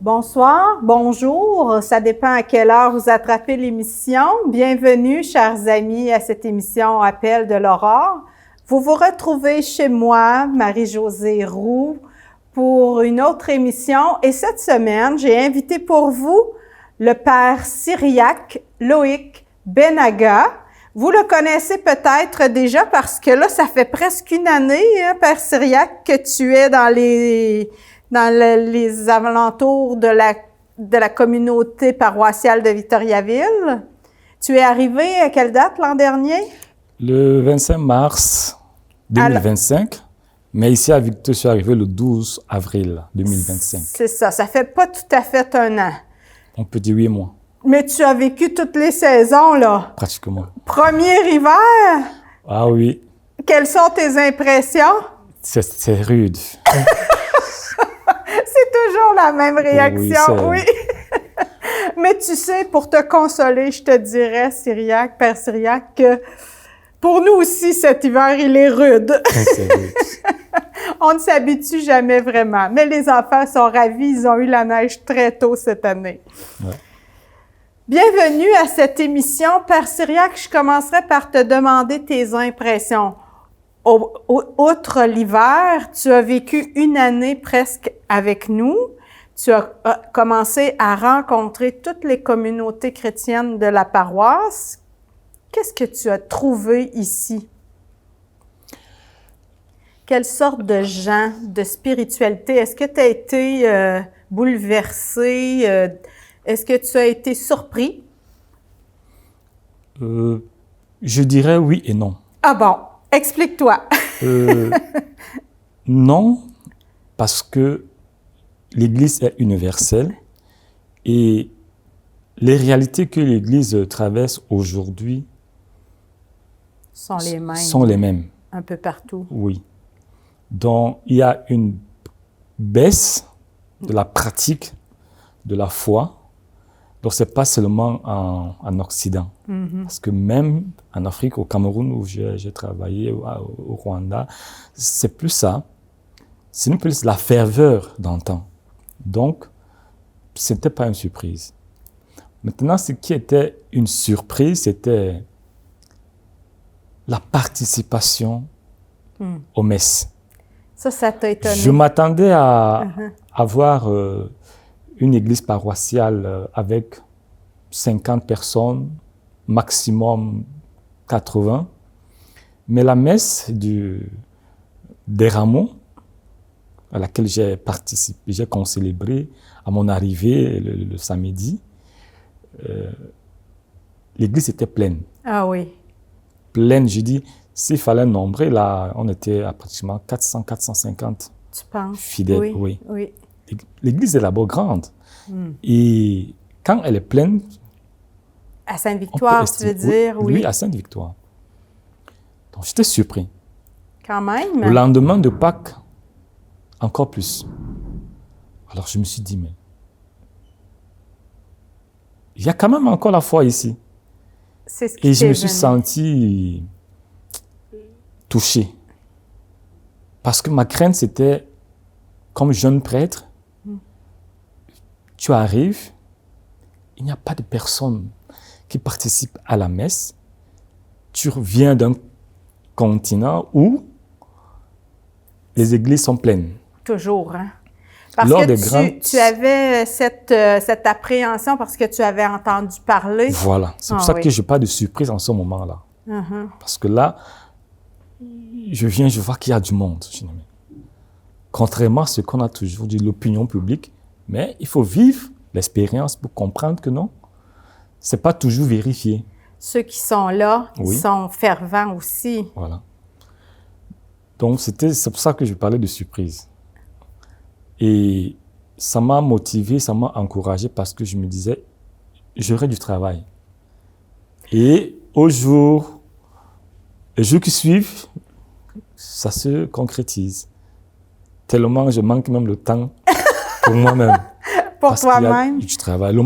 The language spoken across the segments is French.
Bonsoir, bonjour, ça dépend à quelle heure vous attrapez l'émission. Bienvenue, chers amis, à cette émission Appel de l'Aurore. Vous vous retrouvez chez moi, Marie-Josée Roux, pour une autre émission. Et cette semaine, j'ai invité pour vous le père syriaque Loïc Benaga. Vous le connaissez peut-être déjà parce que là, ça fait presque une année, hein, père syriaque, que tu es dans les alentours de la communauté paroissiale de Victoriaville. Tu es arrivé à quelle date l'an dernier? Le 25 mars 2025, mais ici à Victor, je suis arrivé le 12 avril 2025. C'est ça, ça fait pas tout à fait un an. On peut dire 8 mois. Mais tu as vécu toutes les saisons, là. Pratiquement. Premier hiver? Ah oui. Quelles sont tes impressions? C'est rude. C'est toujours la même réaction, oui. Mais tu sais, pour te consoler, je te dirais, Syriaque, père Syriaque, que pour nous aussi, cet hiver, il est rude. C'est rude. On ne s'habitue jamais vraiment. Mais les enfants sont ravis, ils ont eu la neige très tôt cette année. Ouais. Bienvenue à cette émission. Père Syriaque, je commencerai par te demander tes impressions. Outre l'hiver, tu as vécu une année presque avec nous. Tu as commencé à rencontrer toutes les communautés chrétiennes de la paroisse. Qu'est-ce que tu as trouvé ici? Quelle sorte de gens, de spiritualité? Est-ce que tu as été bouleversé? Est-ce que tu as été surpris? Je dirais oui et non. Ah bon? Explique-toi. Non, parce que l'Église est universelle et les réalités que l'Église traverse aujourd'hui sont les mêmes. Un peu partout. Oui. Donc, il y a une baisse de la pratique de la foi. Donc, ce n'est pas seulement en Occident. Mm-hmm. Parce que même en Afrique, au Cameroun, où j'ai travaillé, au Rwanda, c'est plus ça. C'est plus la ferveur d'antan. Donc, ce n'était pas une surprise. Maintenant, ce qui était une surprise, c'était la participation aux messes. Ça t'a étonné? Je m'attendais à avoir une église paroissiale avec 50 personnes, maximum 80. Mais la messe des rameaux, à laquelle j'ai participé, j'ai concélébré à mon arrivée le samedi, l'église était pleine. Ah oui. Pleine, je dis, s'il fallait nombrer, là, on était à pratiquement 400, 450 tu penses? Fidèles. Oui. L'église est d'abord grande. Et quand elle est pleine... À Sainte-Victoire, tu veux dire? Oui, oui, à Sainte-Victoire. Donc, j'étais surpris. Quand même. Le lendemain de Pâques, encore plus. Alors, je me suis dit, mais... il y a quand même encore la foi ici. C'est ce qui Et je me suis senti touché. Parce que ma crainte, c'était, comme jeune prêtre, tu arrives, il n'y a pas de personne qui participe à la messe. Tu reviens d'un continent où les églises sont pleines. Toujours, hein? Parce que tu avais cette appréhension parce que tu avais entendu parler. Voilà. C'est pour ça que je n'ai pas de surprise en ce moment-là. Parce que là, je vois qu'il y a du monde. Contrairement à ce qu'on a toujours dit, l'opinion publique, mais il faut vivre l'expérience pour comprendre que non, ce n'est pas toujours vérifié. Ceux qui sont là, ils sont fervents aussi. Voilà. Donc, c'est pour ça que je parlais de surprise. Et ça m'a motivé, ça m'a encouragé parce que je me disais, j'aurai du travail. Et les jours qui suivent, ça se concrétise. Tellement je manque même le temps pour moi-même. Pour toi-même? Tu travailles. Le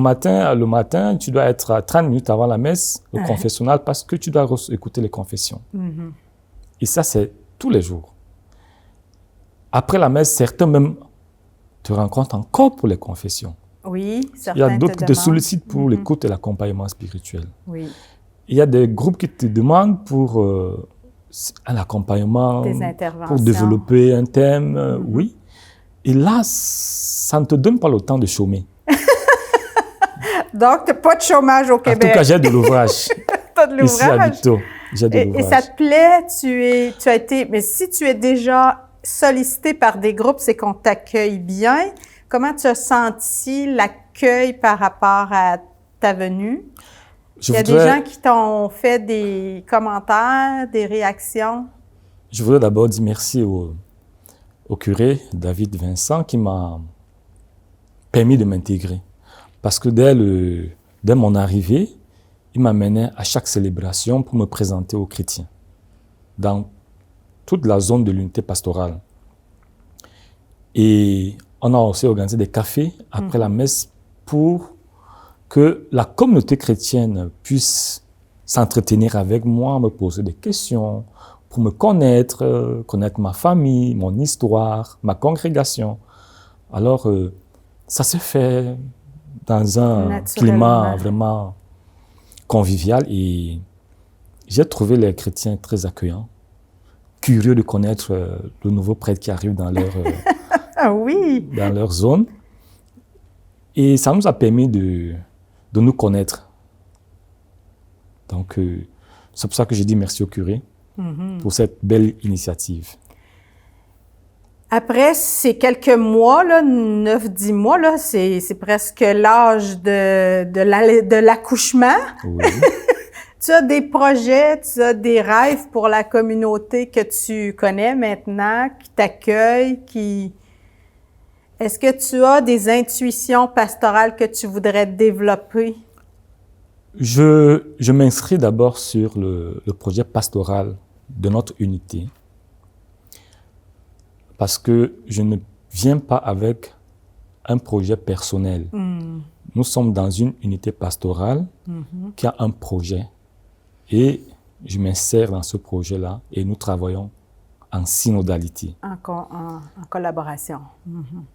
matin, tu dois être à 30 minutes avant la messe, au confessionnal, parce que tu dois écouter les confessions. Et ça, c'est tous les jours. Après la messe, certains même te rencontrent encore pour les confessions. Oui, Il y certains a d'autres qui te demandent. sollicitent pour l'écoute et l'accompagnement spirituel. Oui, Il y a des groupes qui te demandent pour un accompagnement, des pour interventions. développer un thème, oui. Et là, ça ne te donne pas le temps de chômer. Donc, tu n'as pas de chômage au En Québec. tout cas, j'ai de l'ouvrage. Tu as de Ici à l'ouvrage. Victo, j'ai de Et l'ouvrage. ça te plaît, tu as été, mais si tu es déjà sollicité par des groupes, c'est qu'on t'accueille bien. Comment tu as senti l'accueil par rapport à ta venue? Il y a des gens qui t'ont fait des commentaires, des réactions. Je voudrais d'abord dire merci au curé David Vincent qui m'a permis de m'intégrer. Parce que dès mon arrivée, il m'amenait à chaque célébration pour me présenter aux chrétiens dans toute la zone de l'unité pastorale. Et on a aussi organisé des cafés après la messe pour que la communauté chrétienne puisse s'entretenir avec moi, me poser des questions, pour me connaître, connaître ma famille, mon histoire, ma congrégation. Alors, ça s'est fait dans un climat vraiment convivial et j'ai trouvé les chrétiens très accueillants, curieux de connaître le nouveau prêtre qui arrive dans leur, ah oui. dans leur zone. Et ça nous a permis de nous connaître. Donc, c'est pour ça que j'ai dit merci au curé pour cette belle initiative. Après ces quelques mois, 9-10 mois, là, c'est presque l'âge de l'accouchement. Oui. Tu as des projets, tu as des rêves pour la communauté que tu connais maintenant, qui t'accueille, qui... Est-ce que tu as des intuitions pastorales que tu voudrais développer? Je m'inscris d'abord sur le projet pastoral de notre unité parce que je ne viens pas avec un projet personnel. Nous sommes dans une unité pastorale qui a un projet et je m'insère dans ce projet-là et nous travaillons en synodalité. En collaboration.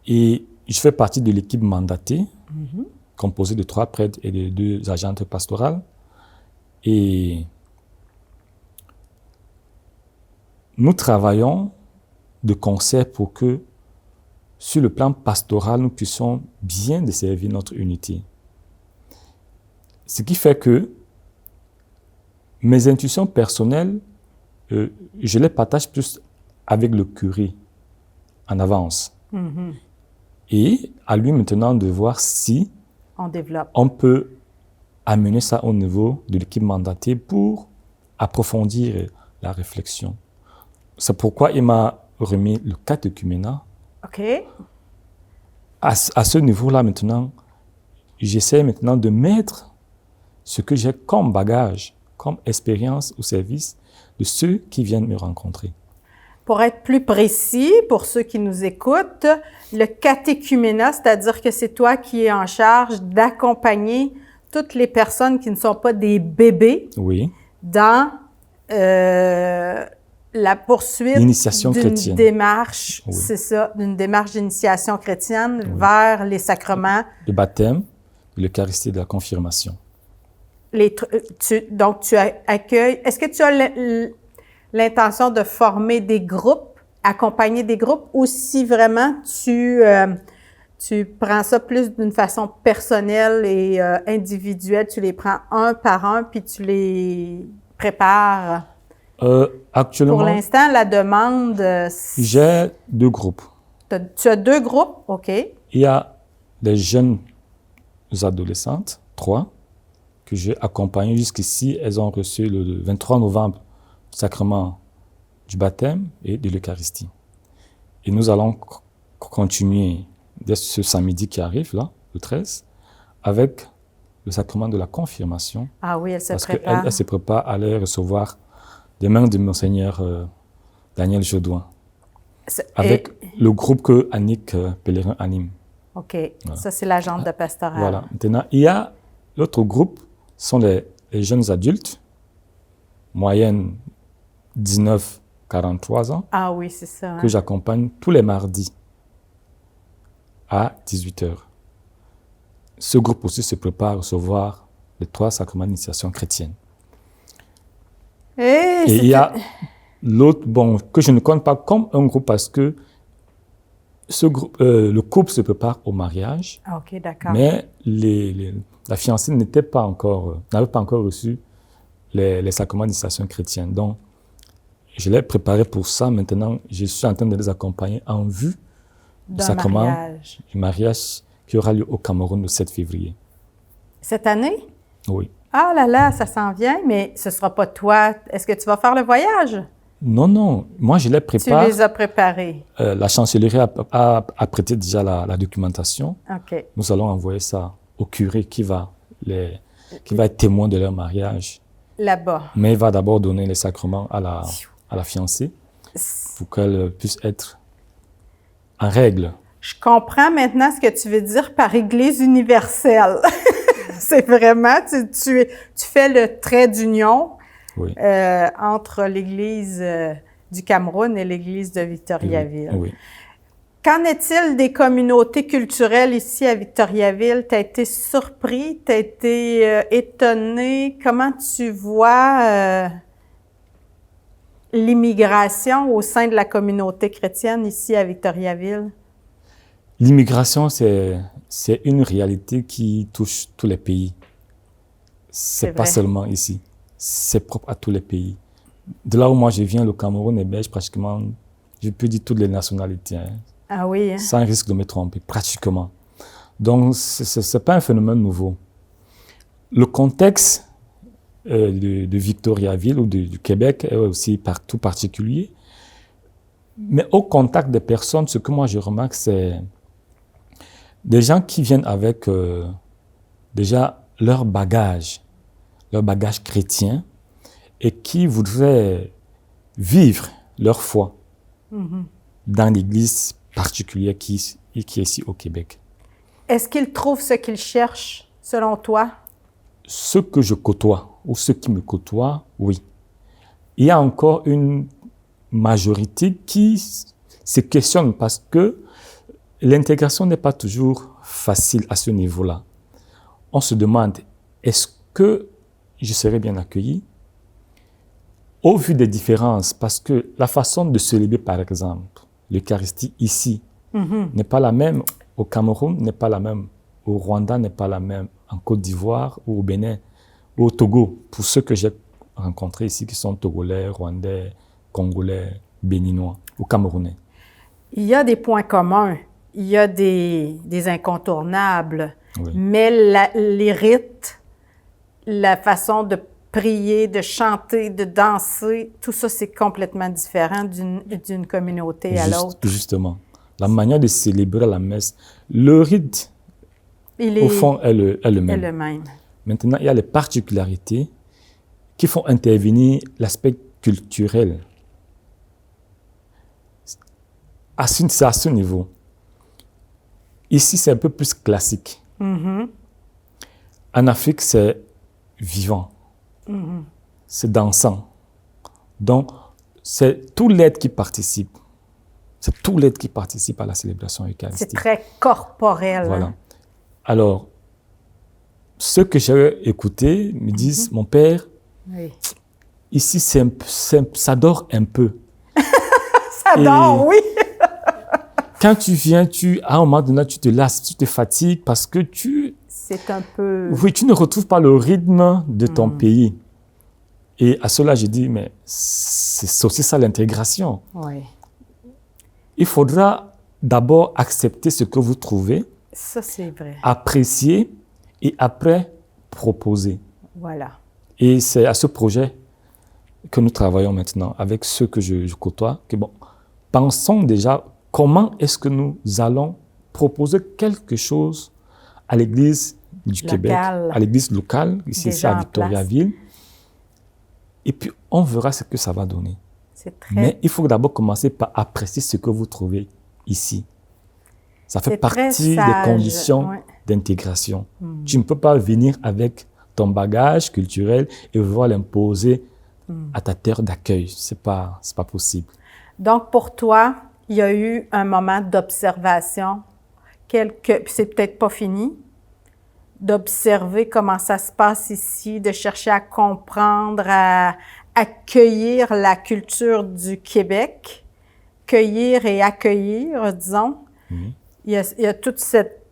Et je fais partie de l'équipe mandatée, composée de 3 prêtres et de 2 agentes pastorales. Et nous travaillons de concert pour que, sur le plan pastoral, nous puissions bien desservir notre unité. Ce qui fait que mes intuitions personnelles, je les partage plus avec le curé en avance. Et à lui maintenant de voir si on peut amener ça au niveau de l'équipe mandatée pour approfondir la réflexion. C'est pourquoi il m'a remis le catéchuménat. OK. À ce niveau-là maintenant, j'essaie maintenant de mettre ce que j'ai comme bagage, comme expérience au service de ceux qui viennent me rencontrer. Pour être plus précis, pour ceux qui nous écoutent, le catéchuménat, c'est-à-dire que c'est toi qui es en charge d'accompagner toutes les personnes qui ne sont pas des bébés dans la poursuite d'une démarche, c'est ça, d'une démarche d'initiation chrétienne vers les sacrements. Le baptême, l'Eucharistie et de la confirmation. Donc, tu accueilles... Est-ce que tu as l'intention de former des groupes, accompagner des groupes, ou si vraiment tu prends ça plus d'une façon personnelle et individuelle, tu les prends un par un, puis tu les prépares? Actuellement, pour l'instant, la demande... j'ai 2 groupes. Tu as 2 groupes? OK. Il y a les jeunes adolescentes, 3, que j'ai accompagnées jusqu'ici. Elles ont reçu le 23 novembre le sacrement du baptême et de l'Eucharistie. Et nous allons continuer dès ce samedi qui arrive, là, le 13, avec le sacrement de la confirmation. Ah oui, elle se prépare. Parce qu'elle se prépare à aller recevoir des mains de Monseigneur Daniel Jodoin, avec le groupe que Annick Pellerin anime. OK. Voilà. Ça, c'est l'agente de pastoral. Voilà. Maintenant, il y a l'autre groupe, sont les jeunes adultes, moyenne 19-43 ans. Ah oui, c'est ça. Que j'accompagne tous les mardis à 18h. ce groupe aussi se prépare à recevoir les 3 sacrements d'initiation chrétienne. Et il y a l'autre, bon, que je ne compte pas comme un groupe parce que ce groupe, le couple se prépare au mariage. OK, d'accord. Mais la fiancée n'avait pas encore reçu les sacrements d'initiation chrétienne. Donc, je l'ai préparé pour ça. Maintenant, je suis en train de les accompagner en vue du sacrement du mariage qui aura lieu au Cameroun le 7 février. Cette année? Oui. Ah là là, ça s'en vient, mais ce ne sera pas toi. Est-ce que tu vas faire le voyage? Non, non. Moi, je les prépare. Tu les as préparés? La chancellerie a prêté déjà la documentation. OK. Nous allons envoyer ça au curé qui va être témoin de leur mariage. Là-bas. Mais il va d'abord donner les sacrements à la fiancée pour qu'elle puisse être en règle. Je comprends maintenant ce que tu veux dire par Église universelle. C'est vraiment, tu fais le trait d'union oui. Entre l'Église du Cameroun et l'Église de Victoriaville. Oui. Qu'en est-il des communautés culturelles ici à Victoriaville? Tu as été surpris? Tu as été étonné? Comment tu vois l'immigration au sein de la communauté chrétienne ici à Victoriaville? L'immigration, c'est une réalité qui touche tous les pays. C'est pas seulement ici. C'est propre à tous les pays. De là où moi je viens, le Cameroun héberge pratiquement, je peux dire toutes les nationalités. Hein. Ah oui. Hein? Sans risque de me tromper, pratiquement. Donc, ce n'est pas un phénomène nouveau. Le contexte de Victoriaville ou du Québec est aussi tout particulier. Mais au contact des personnes, ce que moi je remarque, c'est des gens qui viennent avec déjà leur bagage chrétien et qui voudraient vivre leur foi dans l'église particulière qui est ici au Québec. Est-ce qu'ils trouvent ce qu'ils cherchent, selon toi? Ceux que je côtoie ou ceux qui me côtoient, oui. Il y a encore une majorité qui se questionne parce que l'intégration n'est pas toujours facile à ce niveau-là. On se demande, est-ce que je serai bien accueilli? Au vu des différences, parce que la façon de célébrer, par exemple, l'Eucharistie ici n'est pas la même au Cameroun, n'est pas la même au Rwanda, n'est pas la même en Côte d'Ivoire ou au Bénin ou au Togo. Pour ceux que j'ai rencontrés ici qui sont Togolais, Rwandais, Congolais, Béninois ou Camerounais. Il y a des points communs, il y a des incontournables, oui. Mais les rites, la façon de prier, de chanter, de danser, tout ça, c'est complètement différent d'une communauté à l'autre. Justement. La manière de célébrer la messe, le rite, au fond, est le même. Maintenant, il y a les particularités qui font intervenir l'aspect culturel. C'est à ce niveau. Ici, c'est un peu plus classique. En Afrique, c'est vivant. C'est dansant. Donc, c'est tout l'être qui participe. C'est tout l'être qui participe à la célébration eucharistique. C'est très corporel. Voilà. Hein? Alors, ceux que j'ai écoutés me disent, mon père, oui. Ici, ça dort un peu. Ça dort, oui. Quand tu viens, à un moment donné, tu te lasses, tu te fatigues parce que c'est un peu... Oui, tu ne retrouves pas le rythme de ton pays. Et à cela, j'ai dit, mais c'est aussi ça l'intégration. Oui. Il faudra d'abord accepter ce que vous trouvez. Ça, c'est vrai. Apprécier et après proposer. Voilà. Et c'est à ce projet que nous travaillons maintenant avec ceux que je côtoie. Que bon, pensons déjà comment est-ce que nous allons proposer quelque chose à l'église du Québec, à l'église locale, ici à Victoriaville. Et puis, on verra ce que ça va donner. Mais il faut d'abord commencer par apprécier ce que vous trouvez ici. Ça fait partie des conditions d'intégration. Tu ne peux pas venir avec ton bagage culturel et vouloir l'imposer à ta terre d'accueil. C'est pas possible. Donc, pour toi, il y a eu un moment d'observation. C'est peut-être pas fini, d'observer comment ça se passe ici, de chercher à comprendre, à accueillir la culture du Québec, cueillir et accueillir, disons. Il y a toute cette...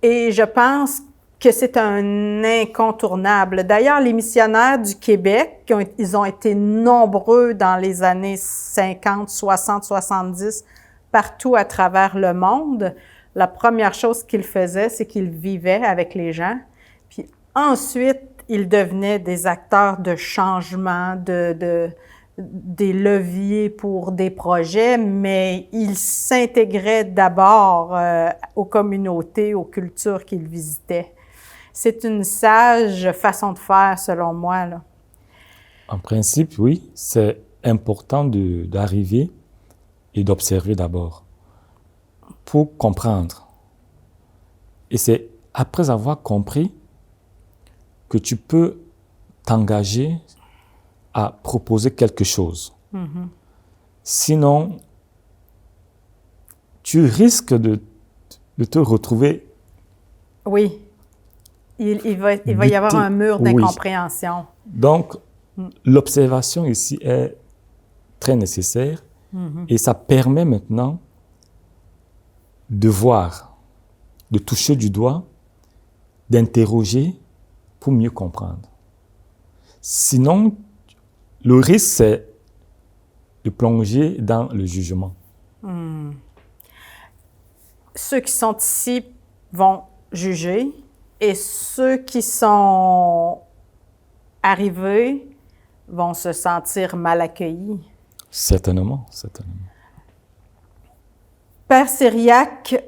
Et je pense que c'est un incontournable. D'ailleurs, les missionnaires du Québec, ils ont été nombreux dans les années 50, 60, 70, partout à travers le monde. La première chose qu'ils faisaient, c'est qu'ils vivaient avec les gens. Puis ensuite, ils devenaient des acteurs de changement, des leviers pour des projets, mais ils s'intégraient d'abord aux communautés, aux cultures qu'ils visitaient. C'est une sage façon de faire, selon moi, là. En principe, oui, c'est important d'arriver et d'observer d'abord pour comprendre. Et c'est après avoir compris que tu peux t'engager à proposer quelque chose. Sinon, tu risques de te retrouver... Oui. Il va y avoir un mur d'incompréhension. Donc, l'observation ici est très nécessaire et ça permet maintenant de voir, de toucher du doigt, d'interroger pour mieux comprendre. Sinon, le risque, c'est de plonger dans le jugement. Ceux qui sont ici vont juger et ceux qui sont arrivés vont se sentir mal accueillis. Certainement, certainement. Père Cyriaque,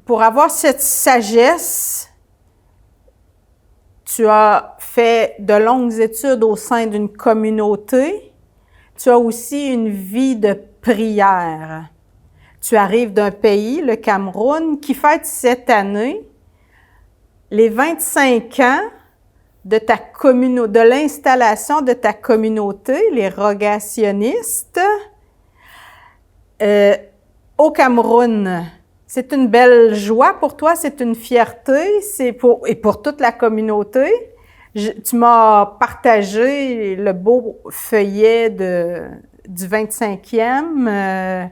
pour avoir cette sagesse, tu as fait de longues études au sein d'une communauté. Tu as aussi une vie de prière. Tu arrives d'un pays, le Cameroun, qui fête cette année les 25 ans de l'installation de ta communauté, les rogationnistes, au Cameroun. C'est une belle joie pour toi, c'est une fierté, et pour toute la communauté. Tu m'as partagé le beau feuillet du 25e.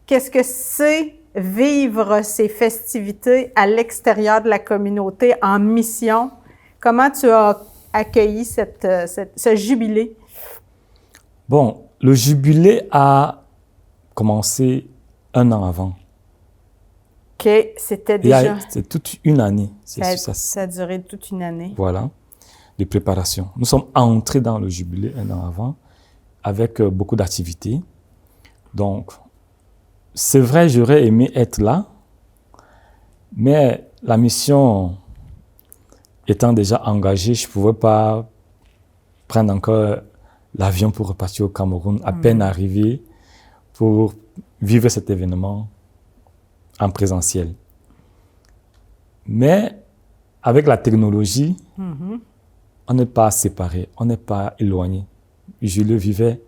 Qu'est-ce que c'est vivre ces festivités à l'extérieur de la communauté en mission? Comment tu as accueilli ce jubilé? Bon, le jubilé a commencé 1 an avant. OK, c'était déjà... C'est toute une année. Ça a duré toute une année. Voilà, de préparation. Nous sommes entrés dans le jubilé 1 an avant avec beaucoup d'activités. Donc, c'est vrai, j'aurais aimé être là, mais la mission étant déjà engagée, je ne pouvais pas prendre encore l'avion pour repartir au Cameroun, à peine arrivé, pour vivre cet événement en présentiel. Mais avec la technologie, on n'est pas séparés, on n'est pas éloignés. Je le vivais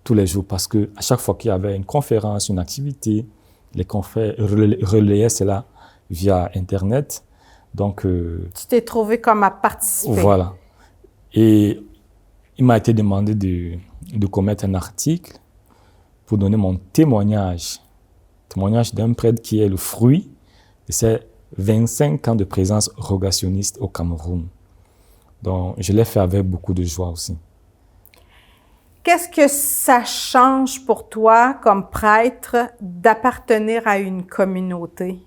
tous les jours parce que à chaque fois qu'il y avait une conférence, une activité, les confrères relayaient cela via Internet. Donc, tu t'es trouvé comme à participer. Voilà. Et il m'a été demandé de commettre un article pour donner mon témoignage d'un prêtre qui est le fruit de ces 25 ans de présence rogationniste au Cameroun. Donc, je l'ai fait avec beaucoup de joie aussi. Qu'est-ce que ça change pour toi, comme prêtre, d'appartenir à une communauté?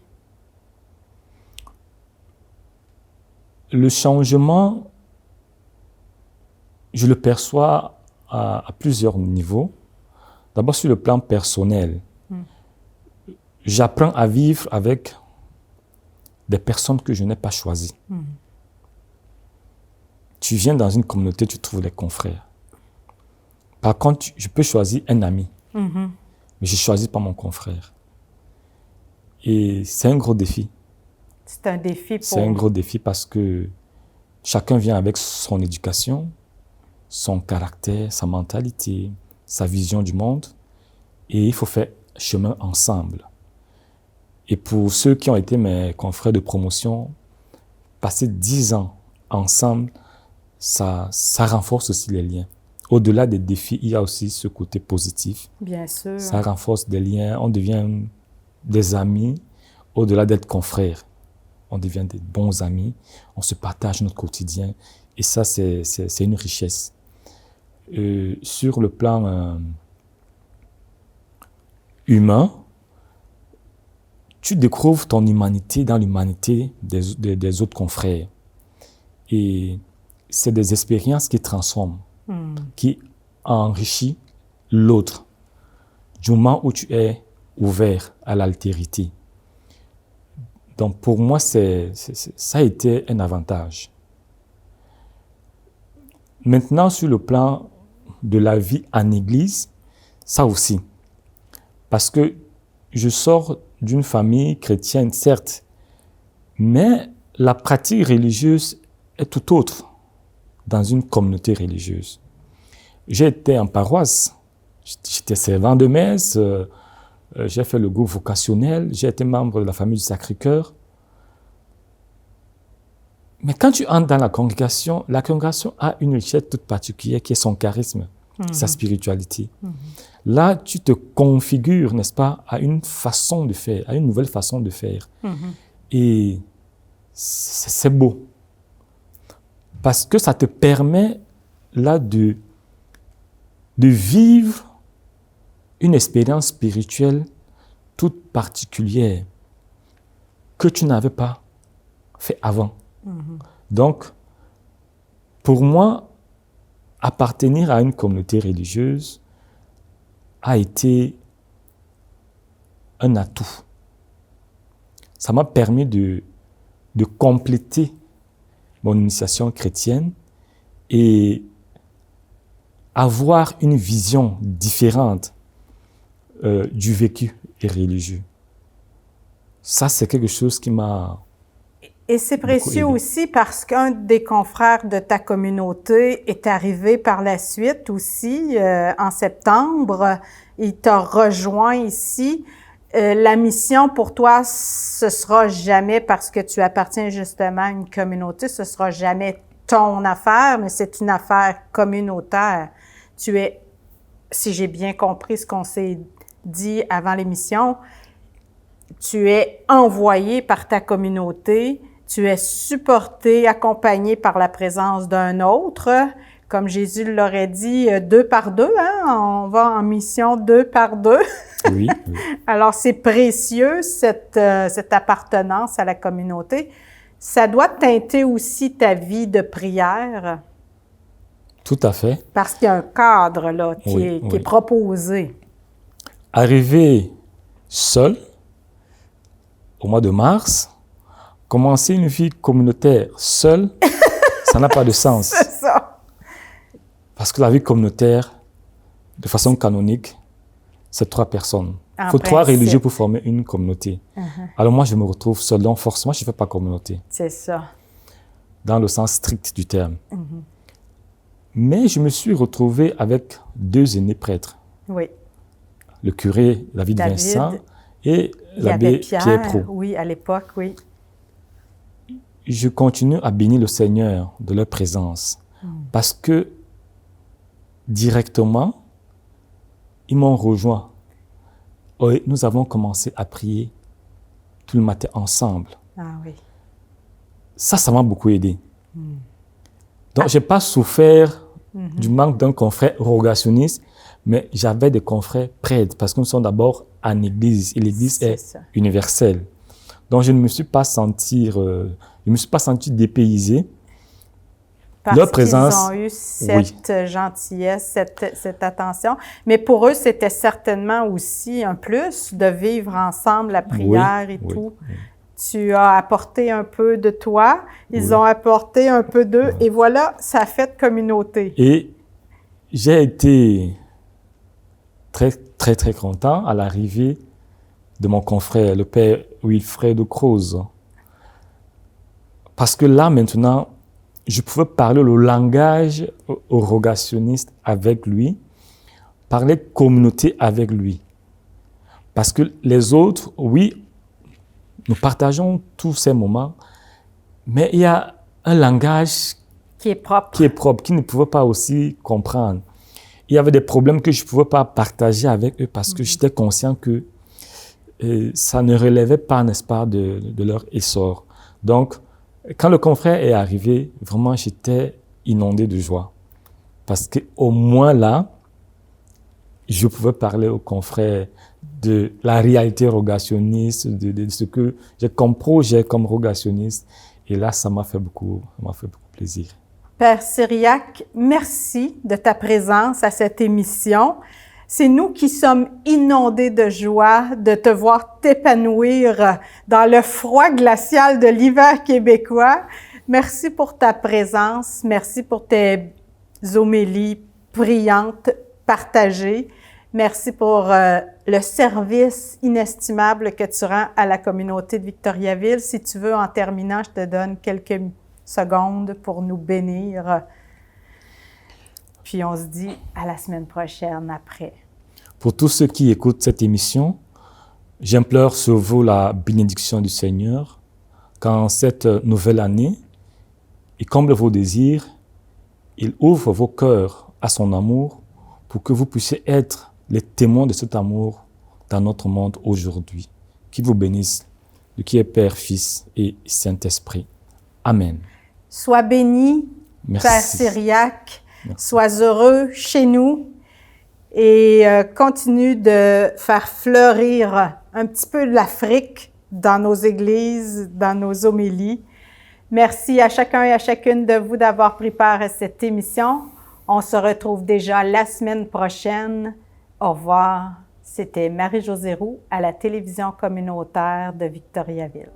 Le changement, je le perçois à plusieurs niveaux. D'abord, sur le plan personnel, j'apprends à vivre avec des personnes que je n'ai pas choisies. Tu viens dans une communauté, tu trouves des confrères. Par contre, je peux choisir un ami, mais je ne choisis pas mon confrère. Et c'est un gros défi. C'est un défi pour... C'est un gros défi parce que chacun vient avec son éducation, son caractère, sa mentalité, sa vision du monde. Et il faut faire chemin ensemble. Et pour ceux qui ont été mes confrères de promotion, passer 10 ans ensemble, ça renforce aussi les liens. Au-delà des défis, il y a aussi ce côté positif. Bien sûr. Ça renforce des liens, on devient des amis, au-delà d'être confrères. On devient des bons amis, on se partage notre quotidien. Et ça, c'est une richesse. Sur le plan humain, tu découvres ton humanité dans l'humanité des autres confrères. Et c'est des expériences qui transforment, qui enrichissent l'autre. Du moment où tu es ouvert à l'altérité. Donc pour moi, ça a été un avantage. Maintenant, sur le plan de la vie en église, ça aussi. Parce que je sors d'une famille chrétienne, certes, mais la pratique religieuse est tout autre dans une communauté religieuse. J'ai été en paroisse, j'étais servant de messe, j'ai fait le groupe vocationnel, j'ai été membre de la famille du Sacré-Cœur. Mais quand tu entres dans la congregation a une richesse toute particulière qui est son charisme, sa spiritualité. Là, tu te configures, n'est-ce pas, à une façon de faire, à une nouvelle façon de faire. Et c'est beau. Parce que ça te permet, là, de vivre une expérience spirituelle toute particulière que tu n'avais pas fait avant. Donc, pour moi, appartenir à une communauté religieuse a été un atout. Ça m'a permis de compléter mon initiation chrétienne et avoir une vision différente du vécu religieux. Ça, c'est quelque chose qui m'a... Et c'est précieux aussi parce qu'un des confrères de ta communauté est arrivé par la suite aussi, en septembre. Il t'a rejoint ici. La mission pour toi, ce sera jamais, parce que tu appartiens justement à une communauté, ce sera jamais ton affaire, mais c'est une affaire communautaire. Tu es, si j'ai bien compris ce qu'on s'est dit avant l'émission, tu es envoyé par ta communauté, tu es supporté, accompagné par la présence d'un autre. Comme Jésus l'aurait dit, 2 par 2, hein? On va en mission 2 par 2. Oui. Alors, c'est précieux, cette appartenance à la communauté. Ça doit teinter aussi ta vie de prière. Tout à fait. Parce qu'il y a un cadre là qui est proposé. Arrivé seul, au mois de mars, commencer une vie communautaire seule, ça n'a pas de sens. C'est ça. Parce que la vie communautaire, de façon canonique, c'est 3 personnes. Il faut 3 religieux pour former une communauté. Alors moi, je me retrouve seul, donc forcément, je ne fais pas communauté. C'est ça. Dans le sens strict du terme. Mais je me suis retrouvé avec 2 aînés prêtres. Oui. Le curé David Vincent et l'abbé Pierre Pro. Oui, à l'époque, oui. Je continue à bénir le Seigneur de leur présence. Parce que directement, ils m'ont rejoint. Et nous avons commencé à prier tout le matin ensemble. Ah oui. Ça m'a beaucoup aidé. Donc, je n'ai pas souffert du manque d'un confrère rogationniste, mais j'avais des confrères prêtres parce que nous sommes d'abord en église et l'église est universelle. Donc, je ne me suis pas senti dépaysé. Parce leur présence, qu'ils ont eu cette gentillesse, cette attention. Mais pour eux, c'était certainement aussi un plus de vivre ensemble la prière et tout. Oui. Tu as apporté un peu de toi, ils ont apporté un peu d'eux, et voilà, ça a fait communauté. Et j'ai été très, très, très content à l'arrivée de mon confrère, le père Wilfred Croze. Parce que là, maintenant, je pouvais parler le langage rogationniste avec lui, parler communauté avec lui. Parce que les autres, oui, nous partageons tous ces moments, Mais il y a un langage qui est propre. Qu'ils ne pouvaient pas aussi comprendre. Il y avait des problèmes que je ne pouvais pas partager avec eux parce que j'étais conscient que ça ne relevait pas, n'est-ce pas, de leur essor. Donc, quand le confrère est arrivé, vraiment, j'étais inondé de joie. Parce qu'au moins là, je pouvais parler au confrère de la réalité rogationniste, de ce que j'ai comme projet, comme rogationniste. Et là, ça m'a fait beaucoup plaisir. Père Cyriaque, merci de ta présence à cette émission. C'est nous qui sommes inondés de joie de te voir t'épanouir dans le froid glacial de l'hiver québécois. Merci pour ta présence. Merci pour tes homélies brillantes, partagées. Merci pour le service inestimable que tu rends à la communauté de Victoriaville. Si tu veux, en terminant, je te donne quelques secondes pour nous bénir. Puis on se dit à la semaine prochaine après. Pour tous ceux qui écoutent cette émission, j'implore sur vous la bénédiction du Seigneur, qu'en cette nouvelle année, il comble vos désirs, il ouvre vos cœurs à son amour pour que vous puissiez être les témoins de cet amour dans notre monde aujourd'hui. Qu'il vous bénisse, de qui est Père, Fils et Saint-Esprit. Amen. Sois béni, Merci. Père Cyriaque. Merci. Sois heureux chez nous et continue de faire fleurir un petit peu l'Afrique dans nos églises, dans nos homélies. Merci à chacun et à chacune de vous d'avoir pris part à cette émission. On se retrouve déjà la semaine prochaine. Au revoir. C'était Marie-Josée Roux à la télévision communautaire de Victoriaville.